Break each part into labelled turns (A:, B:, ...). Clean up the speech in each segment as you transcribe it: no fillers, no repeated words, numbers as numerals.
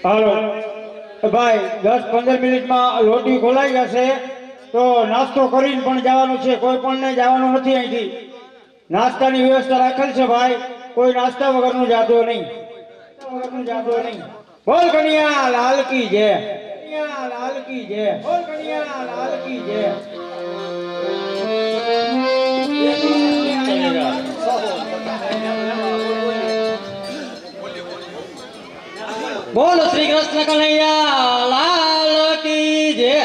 A: હાલો ભાઈ 10-15 મિનિટમાં લોટી ખોલાઈ જશે તો નાસ્તો કરીને પણ જવાનું છે, કોઈ પણ ને જવાનું નથી. અહીંથી નાસ્તાની વ્યવસ્થા રાખેલ છે ભાઈ, કોઈ નાસ્તા વગરનું જાતો નહીં. બોલ કન્યા લાલ કી જય, કન્યા લાલ કી જય, બોલ કન્યા લાલ કી જય. બોલ શ્રી કૃષ્ણ કનૈયા લાલ કી જય.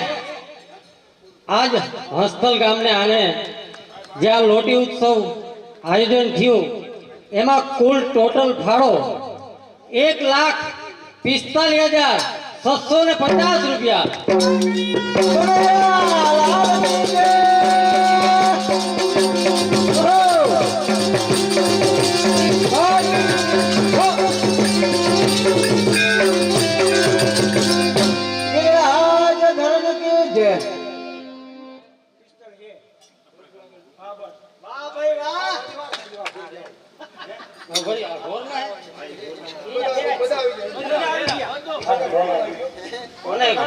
A: આજ હસ્તલ ગામને આને જ્યાં લોટી ઉત્સવ આયોજન થયું એમાં કુલ ટોટલ ફાળો 1,45,650 રૂપિયા.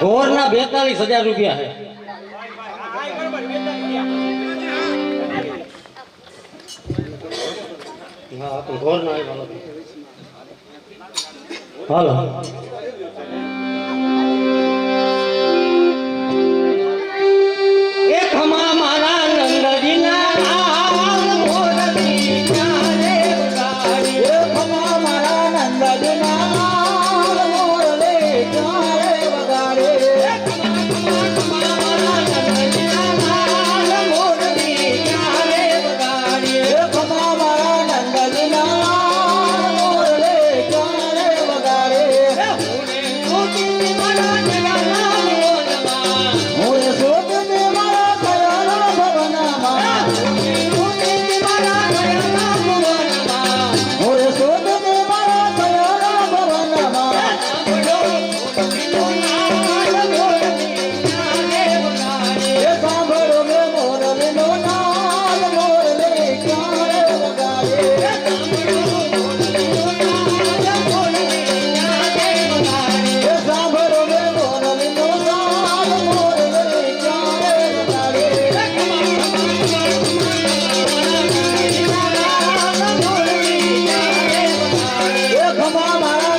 A: घोर ना 42,000 रुपया है. हाँ तो घोर ना હાલો
B: એ ખમા મારા નંદજીના લાલ મોરલી ચારે વગાડી.
A: એ ખમા મારા નંદજીના લાલ મોરલી ચારે વગાડે.
B: ખમા મારા નંદજીના લાલ મોરલી ચારે વગાડી.
A: એ ખમા મારા નંદજીના લાલ મોરલી ચારે વગાડે.
B: મોતી મારા જગના મોરમાં.
A: હું શોધને મારા ખયાના ભવનમાં.
B: મોતી મારા જગના મોરમાં.
A: હું શોધને મારા ખયાના ભવનમાં.
B: સાંભળો મોતીનો લાલ મોરલી ચારે વગાડી.
A: એ સાંભળો મે મોરલીનો નાદ મોરલી ચારે વગાડે. એ સાંભળો મે મોરલીનો નાદ મોરલી ચારે વગાડે. એ ખમા મારા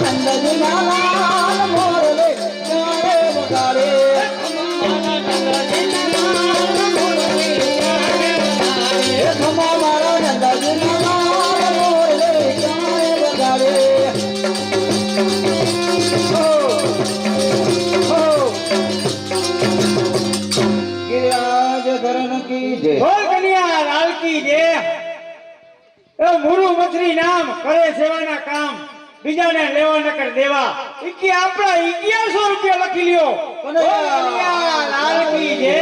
A: નંદજીના લાલ મોરલી ચારે વગાડે. એ ખમા મારા નંદજીના લાલ મોરલી ચારે વગાડે. હો, હો. ગિરિરાજ ધરણ કી જય. બોલ કન્યા લાલ કી જય. એ મુરુ મથરી નામ કરે સેવાના કામ, બીજાને લેવા ન કર દેવા. ઈકી આપણા 1100 રૂપિયા લખી લ્યો. બોલ કન્યા લાલ કી જય.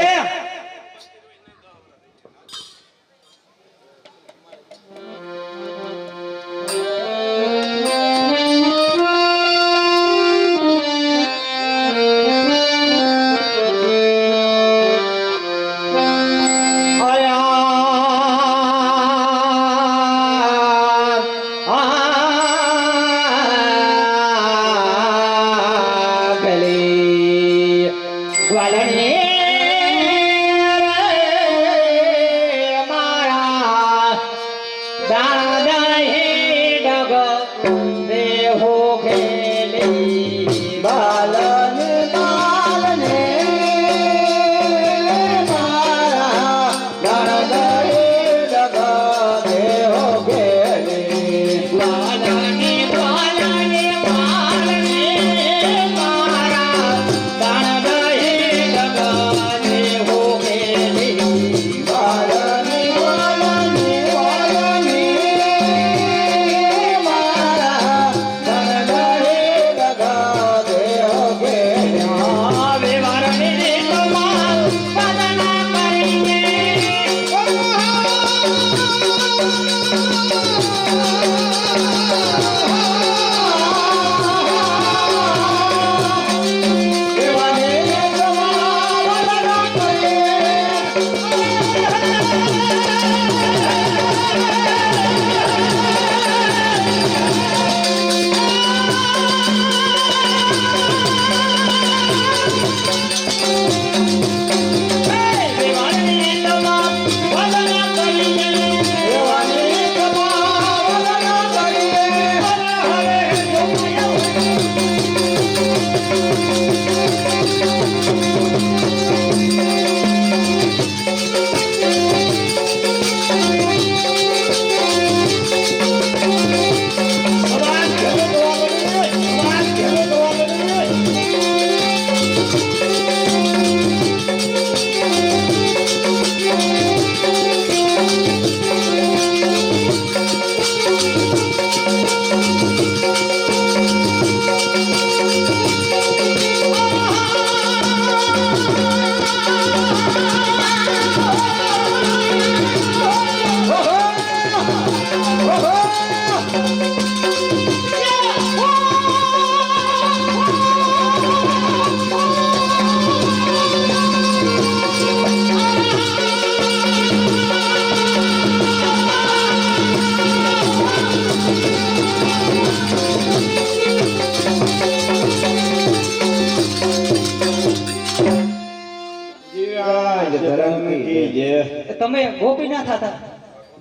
A: ધરમ કી જય.
B: તમે ગોપીનાથ હતા?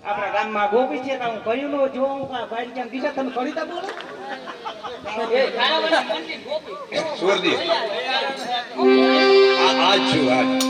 A: આપણા ગામમાં ગોપી છે તો હું કહ્યું નો જો હું કા ભાઈ કેમ બીજા તમે કરી તા બોલો
B: એ કાળાવાળા મંદિર ગોપી
C: સુરજી આજ છું
B: કાલના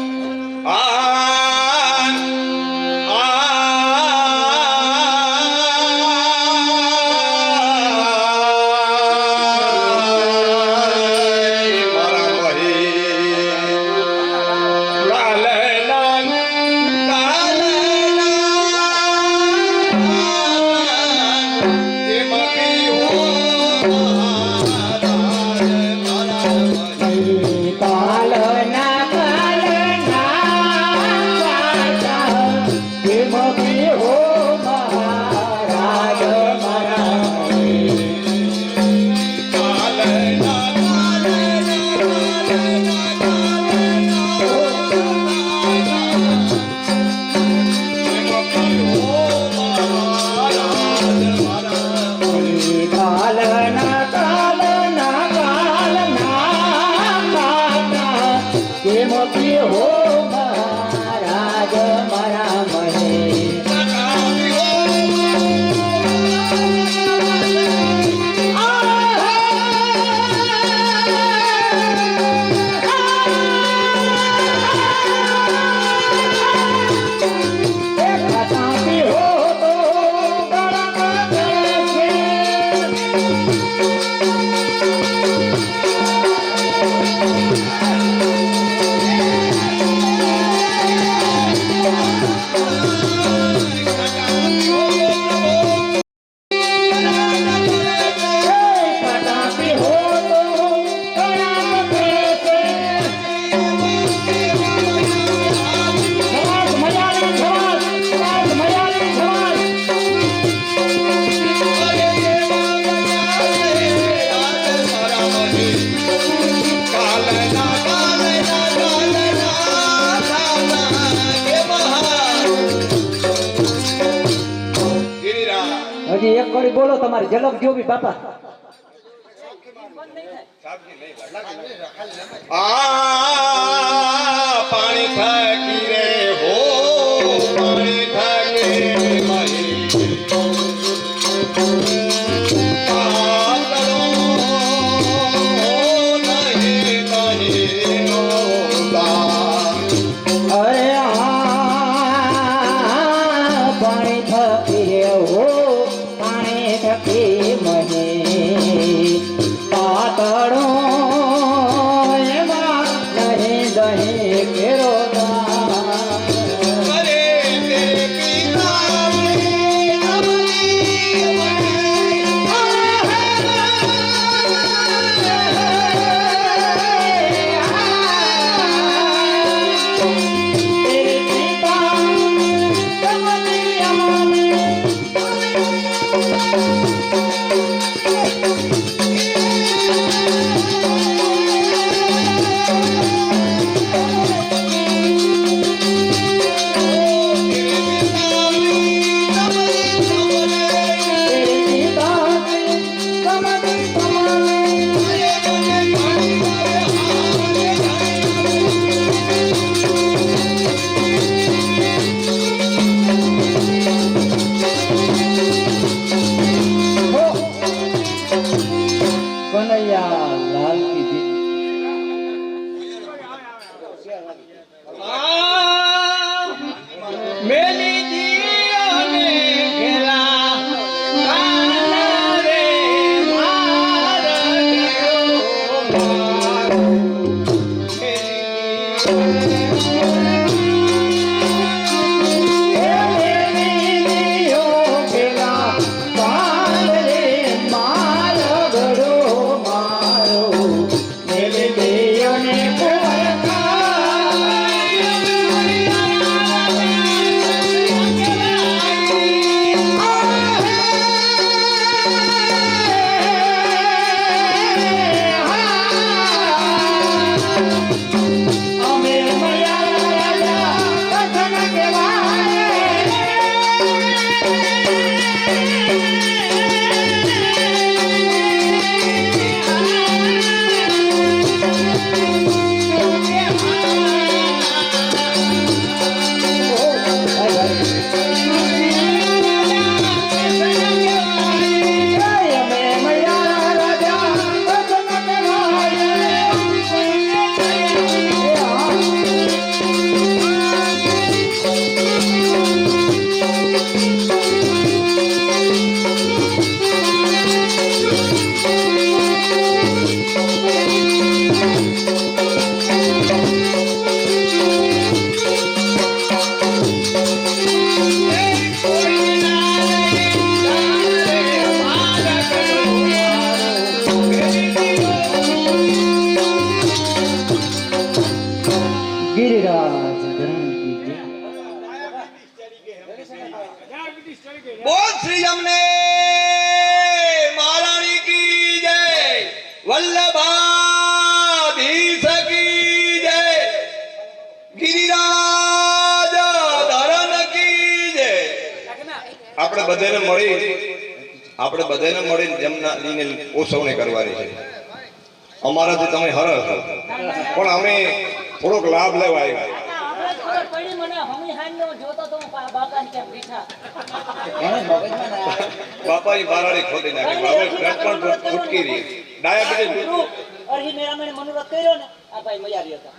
B: કેમ કે હો મહારાજ કાલના કેમ કે હો મહારાજ મારા મહે હજી એક કડી બોલો તમારી ઝલક જોવી બાપા
C: પાણી થાકી રે હો પાણી થાકી
B: અરે પાણી થકી હો પાણી થકી મને પાતળો એમાં નહીં દહીં કેરો
C: આપણે બધાને મળી જમનાની ઉત્સવણી કરવાની છે. અમારાથી તમે હરો છો પણ અમે થોડોક લાભ લેવા આવ્યા. બાપાની બારાડી ખોટી નાખી બાબા પણ ફૂટકી રહી ડાયાબિટીસ
B: મનોરથ કર્યો ને આ ભાઈ મયારી હતા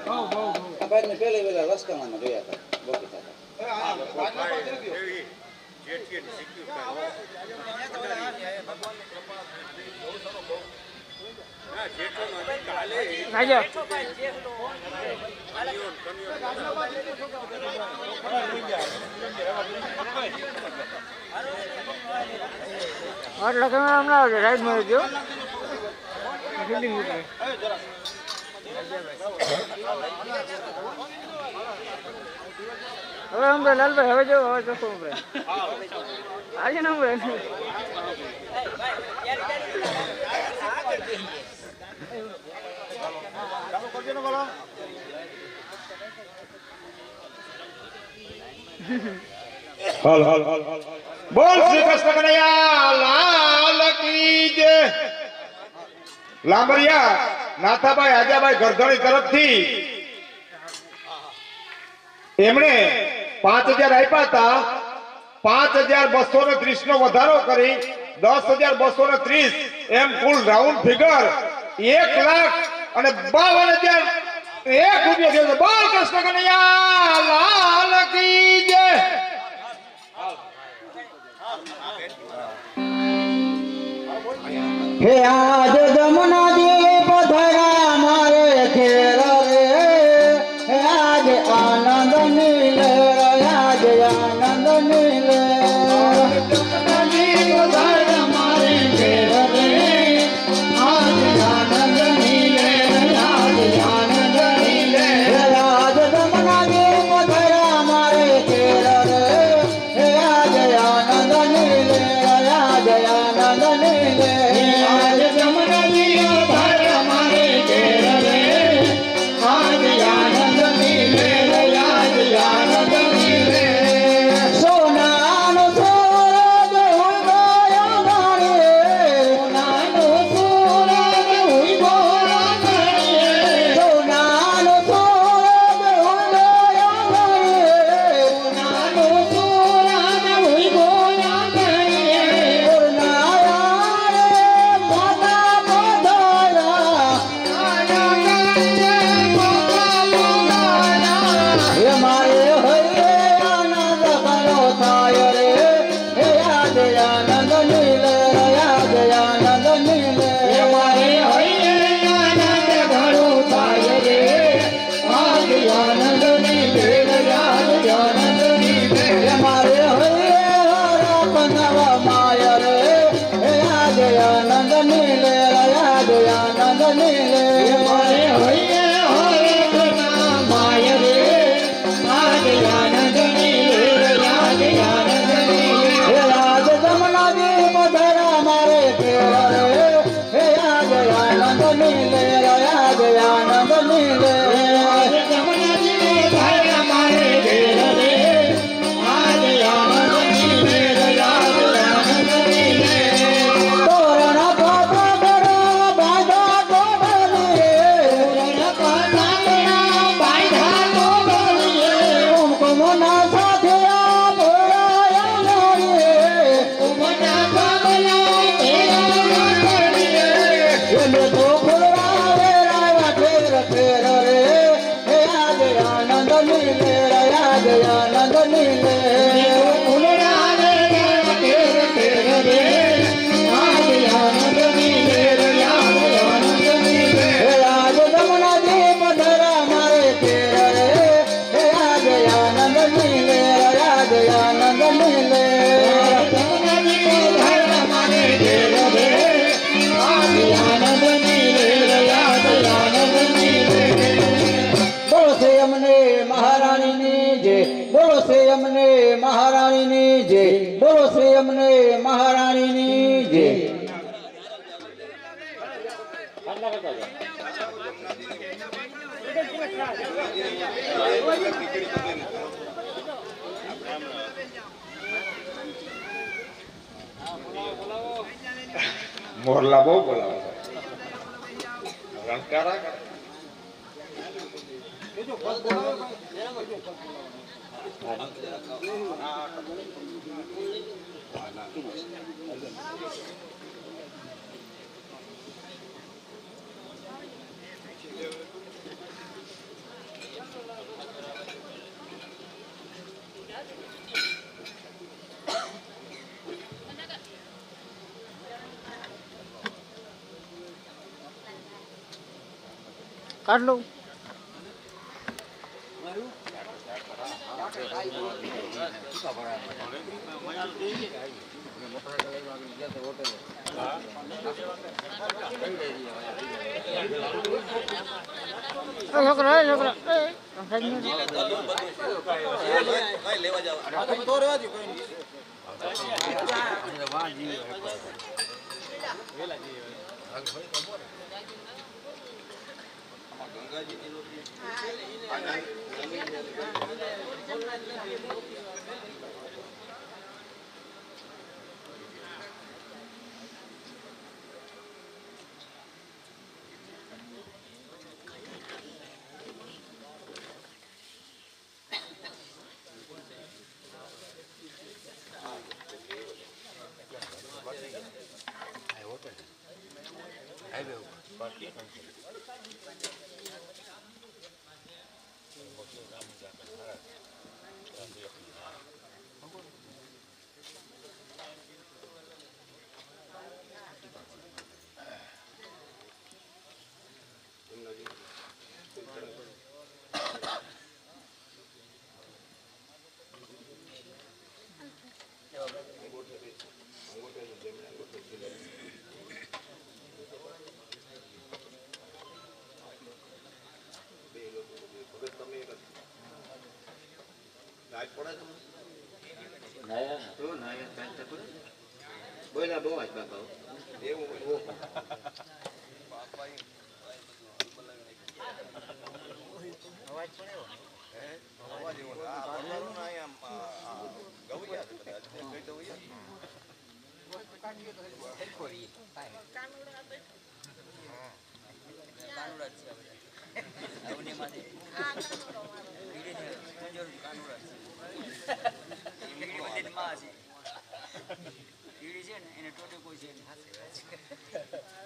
B: આ ભાઈ ને પેલે વેલા રસ્તામાં જોયા હતા બોકી હતા
D: એટલે તમે આમ ના આવજો રાઈડ માં જો હવે આમ લાલભાઈ હવે જો હવે ચોખ્ખું આજે ને
C: હાલ હાલ બોલ શ્રી કૃષ્ણ કનૈયા લાલ કી જય. લાંબરિયા નાથાભાઈ આજાભાઈ ગરધણી તરફથી એમણે 5,000 આપ્યા હતા. 5,230 નો વધારો કરી 10,230 એમ કુલ રાઉન્ડ ફિગર 1,52,001 રૂપિયા થયો છે. બોલ કૃષ્ણ કનૈયા લાલ કી જય.
B: હે આજ જમના દી પધરા મારે ઘેર રે હે આજ આનંદ નીલે આજ આનંદ નીલે જમના દી પધરા મારે ઘેર રે આજ આનંદ નીલે આજ આનંદ નીલે આજ જમના દી પધરા મારે ઘેર રે હે આજ આનંદ નીલે આજ આનંદ નીલે
C: મોરલા બહુ બોલાવે રણકારા કરે.
D: કાઢ લઉં છોકરા છોકરા
C: બોલ્યા બહુ જ બાપા એવું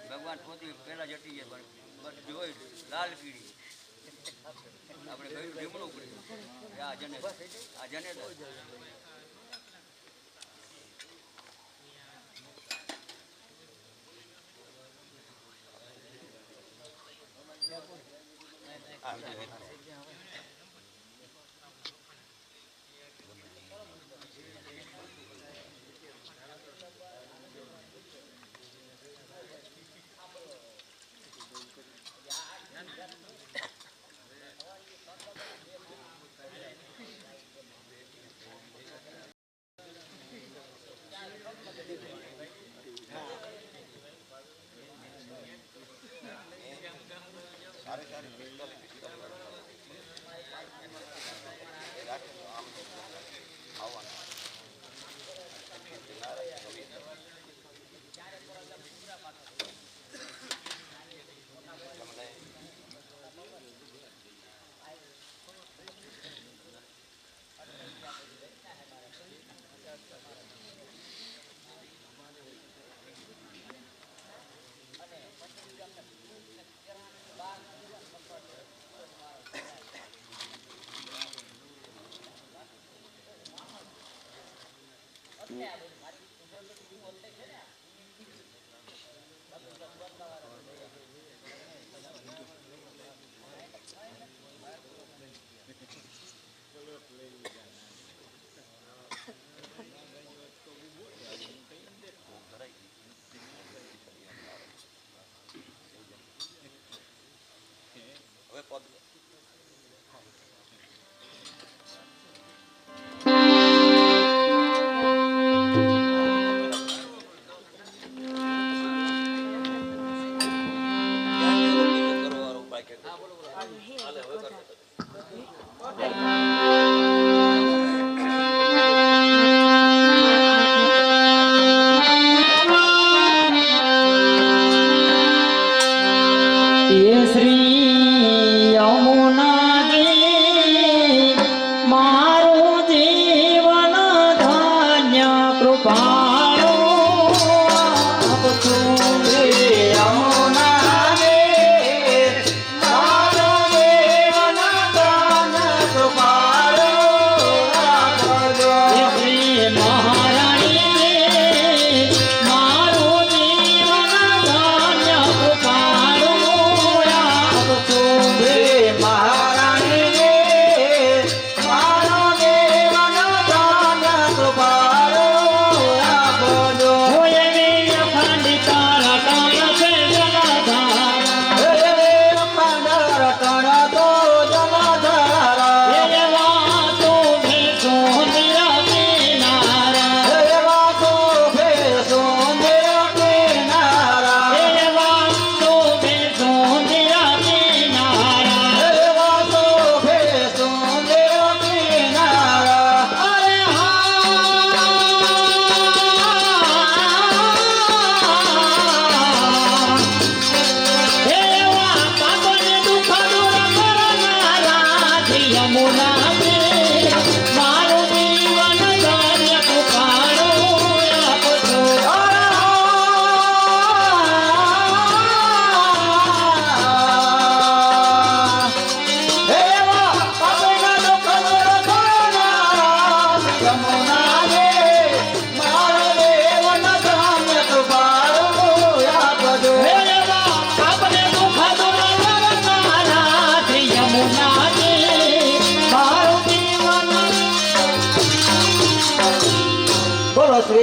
E: ભગવાન પોતે પેલા જટી જાય પણ જોઈ લાલ કીડી આપણે ગયું ઢીમણું પડ્યું આ જને
C: હવે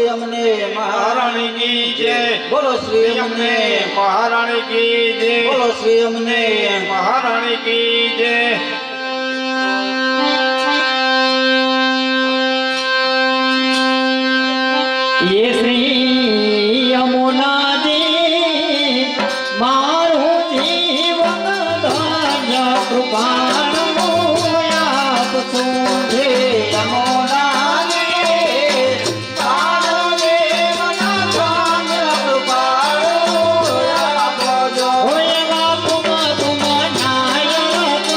B: શ્રી અમને
A: મહારાણી કી જય
B: બોલો શ્રી અમને
A: મહારાણી કી જય
B: બોલો શ્રી અમને
A: મહારાણી કી જય
B: ये श्री यमुनाजी मारो जीवन धान्य कृपाणु आप सोधे यमुनाजी मारो जीवन धान्य कृपाणु आप जो होय तुम नायक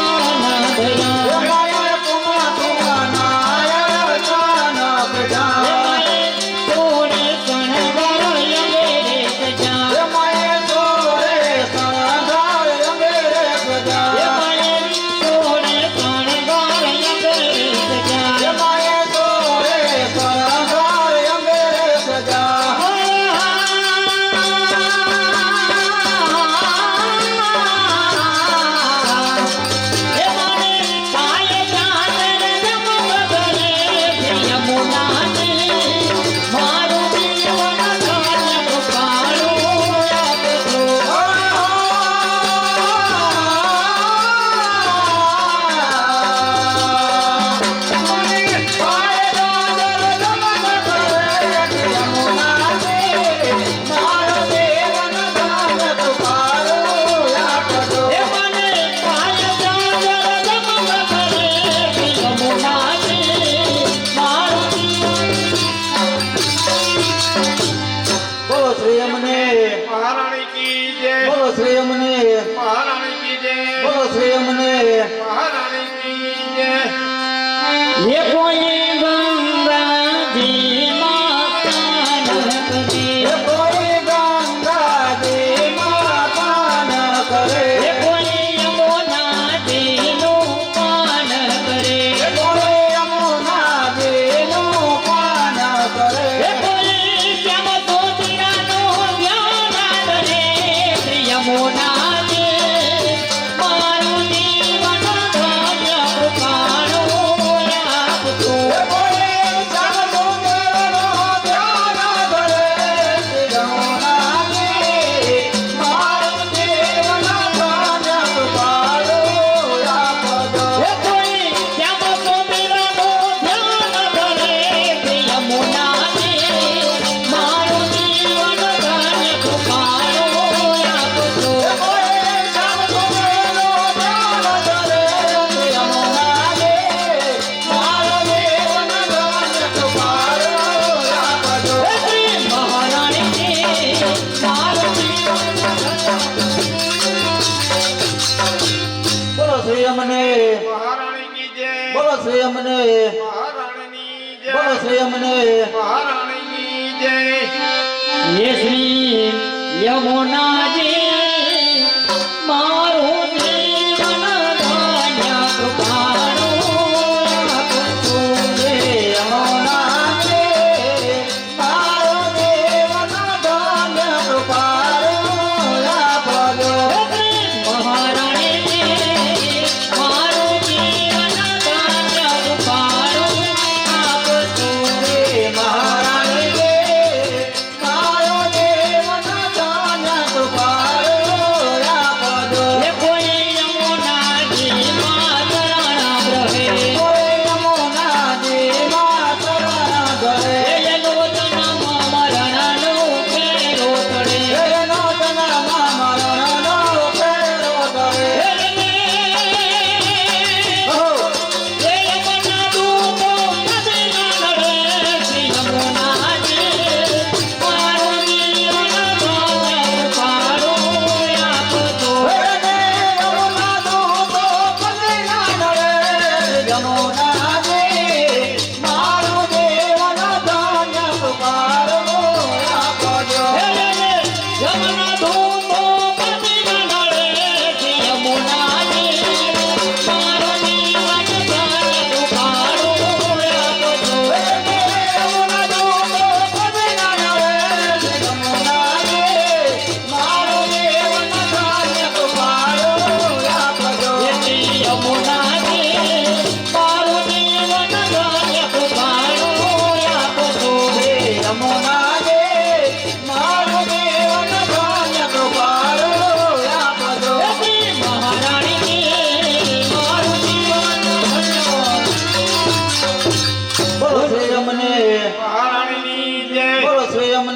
A: મહારાણી કી જય
B: બોલો શ્રી અમને
A: મહારાણી કી જય
B: બોલો શ્રી અમને
A: મહારાણી કી જય
B: ये कोई गंगाजी माता न करे ये कोई गंगाजी माता न करे ये कोई यमुनाजी નું પાન કરે ये कोई यमुनाजी નું પાન કરે ये कोई શ્યામ સુંદરાનું ધ્યાન કરે શ્રી યમુનાજી મારું જીવન ધન્ય કૃપાણું આપતું ये कोई श्याम સુંદરનું ધ્યાન કરે શ્રી યમુનાજી મારું જીવન ધન્ય કૃપાણું આપજો ये कोई श्याम સુંદરનું ધ્યાન કરે શ્રી યમુનાજી મારું જીવન ધન્ય કૃપાણું આપજો ये कोई श्याम સુંદરનું ધ્યાન કરે શ્રી યમુનાજી મારું જીવન ધન્ય કૃપાણું આપજો हे श्री મહારાણી મારું જીવન બોલો શ્રી અમને
A: મહારાણી કી જય
B: બોલો શ્રી અમને
A: મહારાણીની જય
B: બોલો શ્રી અમને
A: મહારાણી કી જય
B: ये श्री यमुनाजी माરું જીવન ધન્ય કૃપાણું આપતું હે યમુનાજી મારું જીવન ધન્ય કૃપાણું આપજો હે શ્રી મહારાણી મારું જીવન ધન્ય કૃપાણું આપતું હે મહારાણી મારું જીવન ધન્ય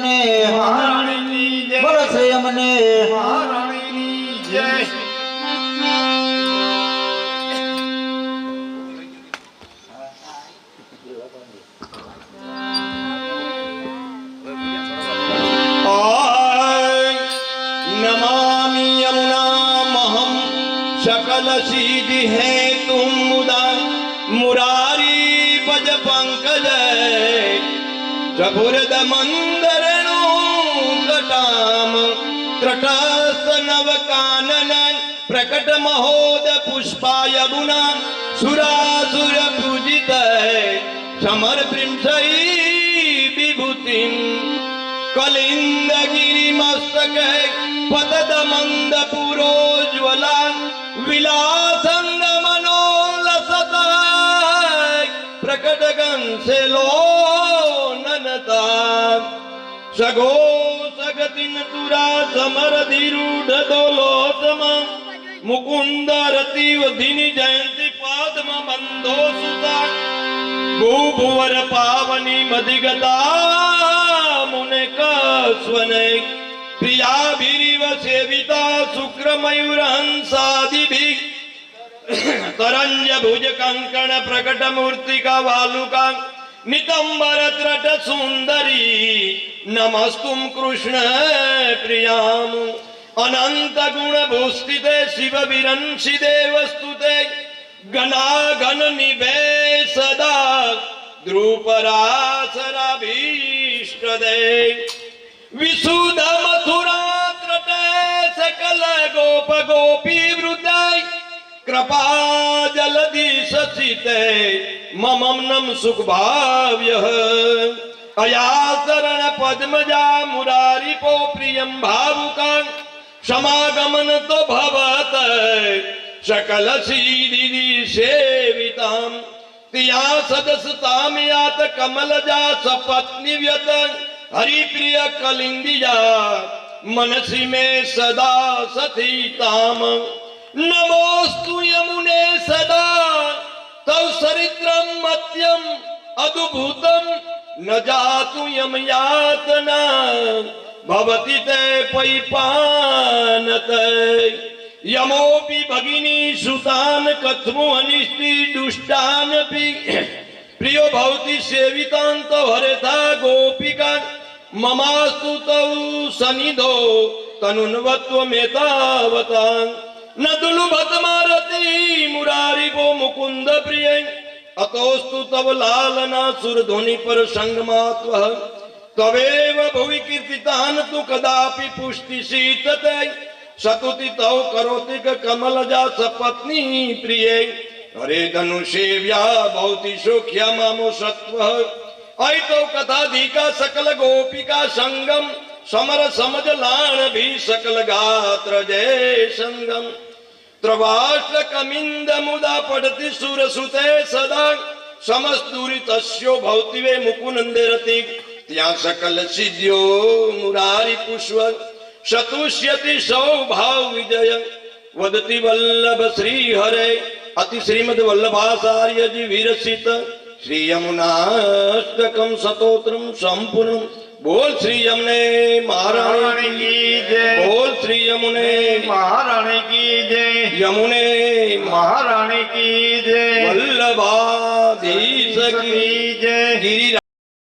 F: યમુને
A: મહારાણીની જય
F: બોલો શ્રી યમુને
A: મહારાણીની જય
C: नमामि यमुनामहं सकल सिद्धि है तुम मुदा मुरारी पद पंकज प्रभुरद मंदरणु कटाम त्रटस्थ नव कानन प्रकट महोद पुष्पाय बुना सुरासुर पूजित समर प्रिंसई विभूतिं कलिंदगिरि मस्तक पतद मंद पुरोज्वला विलासंग मनोलसता प्रकट गंसे लो ननता सगो सगतिन तुरा समर धीरूढ़ दोलोतम मुकुंद रति वधिनी जयंती पादम बंधो सुता भूभुवर पावनी मधिगता मुने स्वने प्रियाभिरिव सेविता शुक्र मयूर हंसादिभि तरंज भुज कंकण प्रकट मूर्तिका वालुका नितंबर त्रट सुंदरी नमस्तुम कृष्ण प्रियाम अनंत गुण भूस्थिते शिव विरंसि देवस्तुते गणागण निभे सदा द्रुपरासराभीष्टदे विशुद्ध मथुरा त्रटे सकल गोप गोपी वृते कृपा जलधि सचिते ममनम सुख भाव्य अयाचरण पद्मजा मुरारी पो प्रियम भावुका समागमन तो भवत सकल सीधि सेविताम तिया सदसताम यात कमलजा सपत्नी व्यत हरिप्रिय कलिंदिया मनसी में सदा सतीताम नमोस्तु यमुने सदा तव सरित्रम मत्यम अद्भुतम न जातु यम यातना भवति ते पैपानत यमोपि भगिनी सुतान कथमो अनिष्टि दुष्टान पि प्रियो भवति सेवितांत हरेथा गोपिका ममास्तु तौ सनिधो तनुन्वत्व मेतावतां न दुलुभत मारति मुरारी वो मुकुंद प्रिय अतोस्तु तव लालना सुरध्वनि पर संगमात्व तवेव भुवि कीर्तितान तु कदापि पुष्टि शीतते सतुति तव करोति कमलजा सपत्नी प्रिय हरे धनुषेव्या भवति सुख्या मामो सत्व ऐतो कथाधिका सकल गोपिका संगम समर समझ लाण भी सकल गात्र जय संगम त्रवाष्ट्र कमिंद मुदा पठति सुर सुते सदा समस्तूरी तस्यो भवति वे मुकुंदे रति त्या सकल सिद्धियो मुरारी पुष्प शतुष्यति सौभाव विजय वदति वल्लभ श्री हरे अति श्रीमद वल्लभाचार्य जी विरचित श्री यमुनाष्टकम स्तोत्रम संपूर्ण बोल श्री यमुने महारानी की जय बोल श्री यमुने
A: महाराणी की जय
C: यमुने
A: महाराणी की जय
C: वल्लभाधीश की
A: जय
C: गिरि